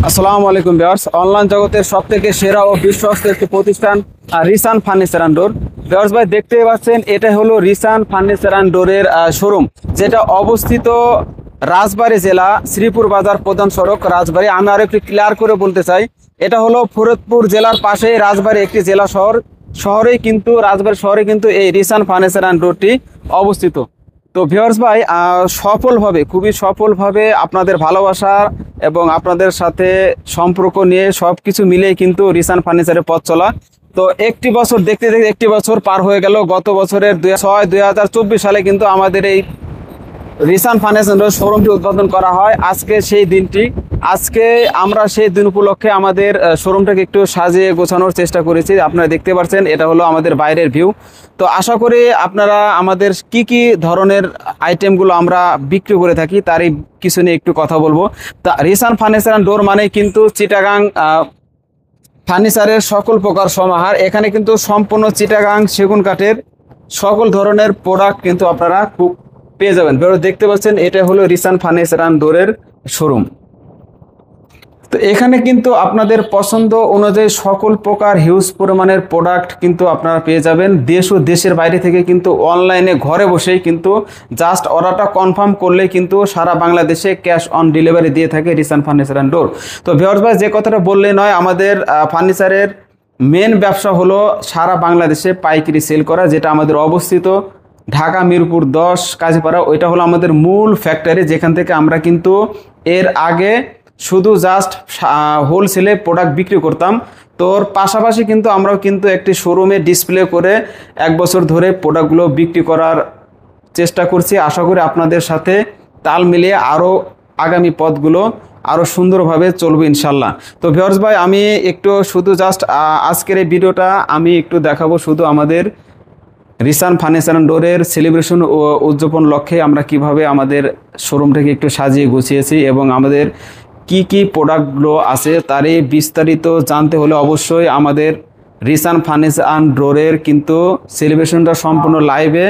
আসসালামু আলাইকুম viewers, online জগতের সবথেকে সেরা ও বিশ্বস্ত একটি প্রতিষ্ঠান রিসান ফার্নিচার অ্যান্ড ডোর। ভিউয়ার্স ভাই, দেখতেই পাচ্ছেন এটা হলো রিসান ফার্নিচার অ্যান্ড ডোরের শোরুম, যেটা অবস্থিত রাজবাড়ী জেলা, শ্রীপুর বাজার প্রধান সড়ক রাজবাড়ী। আমি আরো একটু ক্লিয়ার করে বলতে চাই, এটা হলো ফরিদপুর জেলার পাশে রাজবাড়ী একটি জেলা শহরেই কিন্তু রাজবাড়ী শহরে কিন্তু এই রিসান ফার্নিচার অ্যান্ড ডোরটি অবস্থিত। তো ভিউয়ার্স ভাই, খুবই সফলভাবে আপনাদের ভালোবাসা এবং আপনাদের সাথে সম্পর্ক নিয়ে সবকিছু মিলেই কিন্তু রিসান ফার্নিচারের পথ চলা। তো একটি বছর দেখতে দেখতে একটি বছর পার হয়ে গেল। গত বছরের 2024 সালে কিন্তু আমাদের এই রিসান ফার্নিচার শোরুমটি উদ্বোধন করা হয়। আজকে আমরা সেই দিন উপলক্ষে আমাদের শোরুমটাকে একটু সাজিয়ে গোছানোর চেষ্টা করেছি। আপনারা দেখতে পাচ্ছেন এটা হলো আমাদের বাইরের ভিউ। তো আশা করি আপনারা আমাদের কি ধরনের আইটেমগুলো আমরা বিক্রি করে থাকি তারই কিছু নিয়ে একটু কথা বলবো। তা রিসান ফার্নিচার অ্যান্ড ডোর মানে কিন্তু চিটাগাং ফার্নিচারের সকল প্রকার সমাহার। এখানে কিন্তু সম্পূর্ণ চিটাগাং সেগুন কাঠের সকল ধরনের প্রোডাক্ট কিন্তু আপনারা খুব পেয়ে যাবেন। দেখতে পাচ্ছেন এটা হলো রিসান ফার্নিচার অ্যান্ড ডোরের শোরুম। তো এখানে কিন্তু আপনাদের পছন্দ অনুযায়ী সকল প্রকার হিউজ পরিমাণের প্রোডাক্ট কিন্তু আপনারা পেয়ে যাবেন। দেশ ও দেশের বাইরে থেকে কিন্তু অনলাইনে ঘরে বসেই কিন্তু জাস্ট অর্ডারটা কনফার্ম করলে কিন্তু সারা বাংলাদেশে ক্যাশ অন ডেলিভারি দিয়ে থাকে রিসান ফার্নিচার অ্যান্ড ডোর। তো ভিউয়ার্স ভাই, যে কথাটা বললে নয়, আমাদের ফার্নিচারের মেন ব্যবসা হলো সারা বাংলাদেশে পাইকারি সেল করা, যেটা আমাদের অবস্থিত ঢাকা মিরপুর 10 কাজীপাড়া। ওইটা হলো আমাদের মূল ফ্যাক্টরি, যেখান থেকে আমরা কিন্তু এর আগে শুধু জাস্ট হোলসেলে প্রোডাক্ট বিক্রি করতাম। তোর পাশাপাশি কিন্তু আমরাও কিন্তু একটি শোরুমে ডিসপ্লে করে 1 বছর ধরে প্রোডাক্টগুলো বিক্রি করার চেষ্টা করছি। আশা করি আপনাদের সাথে তাল মিলিয়ে আরও আগামী পথগুলো আরও সুন্দরভাবে চলবে ইনশাল্লাহ। তো ভিউয়ার্স ভাই, আমি একটু শুধু জাস্ট আজকের এই ভিডিওটা আমি একটু দেখাবো শুধু আমাদের রিসান ফার্নিচার অ্যান্ড ডোরের সেলিব্রেশন ও উদযাপন লক্ষ্যে আমরা কিভাবে আমাদের শোরুমটাকে একটু সাজিয়ে গুছিয়েছি এবং আমাদের কি প্রোডাক্টগুলো আছে তারই বিস্তারিত জানতে হলে অবশ্যই আমাদের রিসান ফার্নিচার অ্যান্ড ডোরের কিন্তু সেলিব্রেশনটা সম্পূর্ণ লাইভে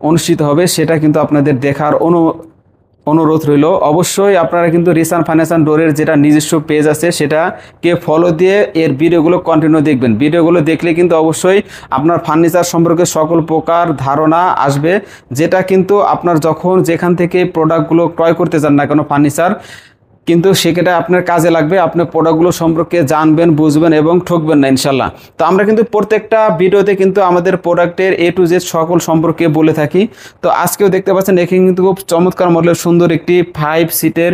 অনুষ্ঠিত হবে, সেটা কিন্তু আপনাদের দেখার অনুরোধ রইল। অবশ্যই আপনারা কিন্তু রিসান ফার্নিচার অ্যান্ড ডোরের যেটা নিজস্ব পেজ আছে সেটাকে ফলো দিয়ে এর ভিডিওগুলো কন্টিনিউ দেখবেন। ভিডিওগুলো দেখলে কিন্তু অবশ্যই আপনার ফার্নিচার সম্পর্কে সকল প্রকার ধারণা আসবে, যেটা কিন্তু আপনার যখন যেখান থেকে প্রোডাক্টগুলো ক্রয় করতে চান না কেন ফার্নিচার, কিন্তু সেটা আপনার কাজে লাগবে। আপনি প্রোডাক্টগুলো সম্পর্কে জানবেন, বুঝবেন এবং ঠকবেন না ইনশাল্লাহ। তো আমরা কিন্তু প্রত্যেকটা ভিডিওতে কিন্তু আমাদের প্রোডাক্টের A to Z সকল সম্পর্কে বলে থাকি। তো আজকেও দেখতে পাচ্ছেন এখানে কিন্তু খুব চমৎকার মডেলের সুন্দর একটি 5 সিটের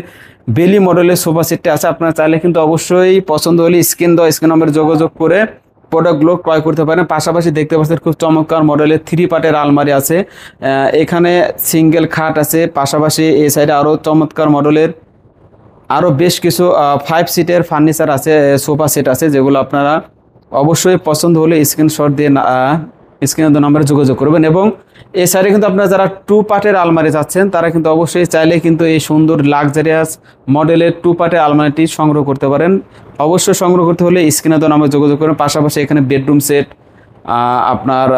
বেলি মডেলের সোফা সেটটি আছে। আপনারা চাইলে কিন্তু অবশ্যই পছন্দ হলে স্ক্রিন নম্বরে যোগাযোগ করে প্রোডাক্টগুলো ক্রয় করতে পারেন। পাশাপাশি দেখতে পাচ্ছেন খুব চমৎকার মডেলের 3 পার্টের আলমারি আছে, এখানে সিঙ্গেল খাট আছে। পাশাপাশি এই সাইডে আরও চমৎকার মডেলের আরও বেশ কিছু 5 সিটের ফার্নিচার আছে, সোফা সেট আছে, যেগুলো আপনারা অবশ্যই পছন্দ হলে স্ক্রিনশট দিয়ে স্ক্রিনের নাম্বারে যোগাযোগ করবেন। এবং এই সাইডে কিন্তু আপনারা যারা 2 পার্টের আলমারি চাচ্ছেন তারা কিন্তু অবশ্যই চাইলে কিন্তু এই সুন্দর লাক্সারিয়াস মডেলের 2 পার্টের আলমারিটি সংগ্রহ করতে পারেন। অবশ্যই সংগ্রহ করতে হলে স্ক্রিনের নাম্বারে যোগাযোগ করবেন। পাশাপাশি এখানে বেডরুম সেট, আপনার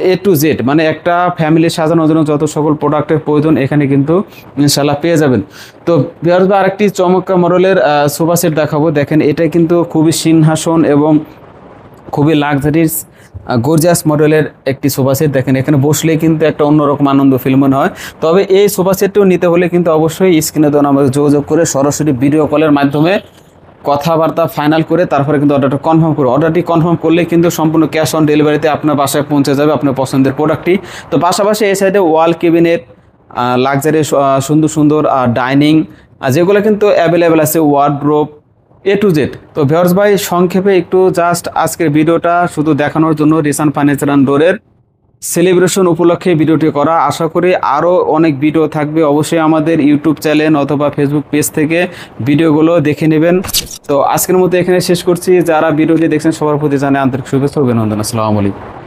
A to Z মানে একটা ফ্যামিলি সাজানোর জন্য যত সকল প্রোডাক্টের প্রয়োজন এখানে কিন্তু ইনশাল্লাহ পেয়ে যাবেন। তো ভিউয়ার্স, আরেকটি চমৎকার মডেলের সোফা সেট দেখাবো। দেখেন এটা কিন্তু খুবই সিংহাসন এবং খুবই লাক্সারিয়াস গর্জিয়াস মডেলের একটি সোফা সেট। দেখেন এখানে বসলেই কিন্তু একটা অন্যরকম আনন্দ ফিল মনে হয়। তবে এই সোফা সেটটিও নিতে হলে কিন্তু অবশ্যই স্ক্রিনে দেওয়া নাম্বারে যোগাযোগ করে সরাসরি ভিডিও কলের মাধ্যমে কথাবার্তা ফাইনাল করে তারপরে কিন্তু অর্ডারটা কনফার্ম করুন। অর্ডারটি কনফার্ম করলে কিন্তু সম্পূর্ণ ক্যাশ অন ডেলিভারিতে আপনার বাসায় পৌঁছে যাবে আপনার পছন্দের প্রোডাক্টটি। তো পাশাপাশি এই সাইডে ওয়াল কেবিনেট, লাক্সারি সুন্দর ডাইনিং, যেগুলো কিন্তু অ্যাভেলেবেল আছে, ওয়ার্ডরোব A to Z। তো ভিউয়ার্স ভাই, সংক্ষেপে একটু জাস্ট আজকের ভিডিওটা শুধু দেখানোর জন্য রিসান ফার্নিচার অ্যান্ড ডোরের সেলিব্রেশন উপলক্ষে ভিডিওটি করা। আশা করি আরও অনেক ভিডিও থাকবে, অবশ্যই আমাদের ইউটিউব চ্যানেল অথবা ফেসবুক পেজ থেকে ভিডিওগুলো দেখে নেবেন। তো আজকের মতো এখানে শেষ করছি। যারা ভিডিওটি দেখছেন সবার প্রতি জানাই আন্তরিক শুভেচ্ছা ও অভিনন্দন। আসসালামু আলাইকুম।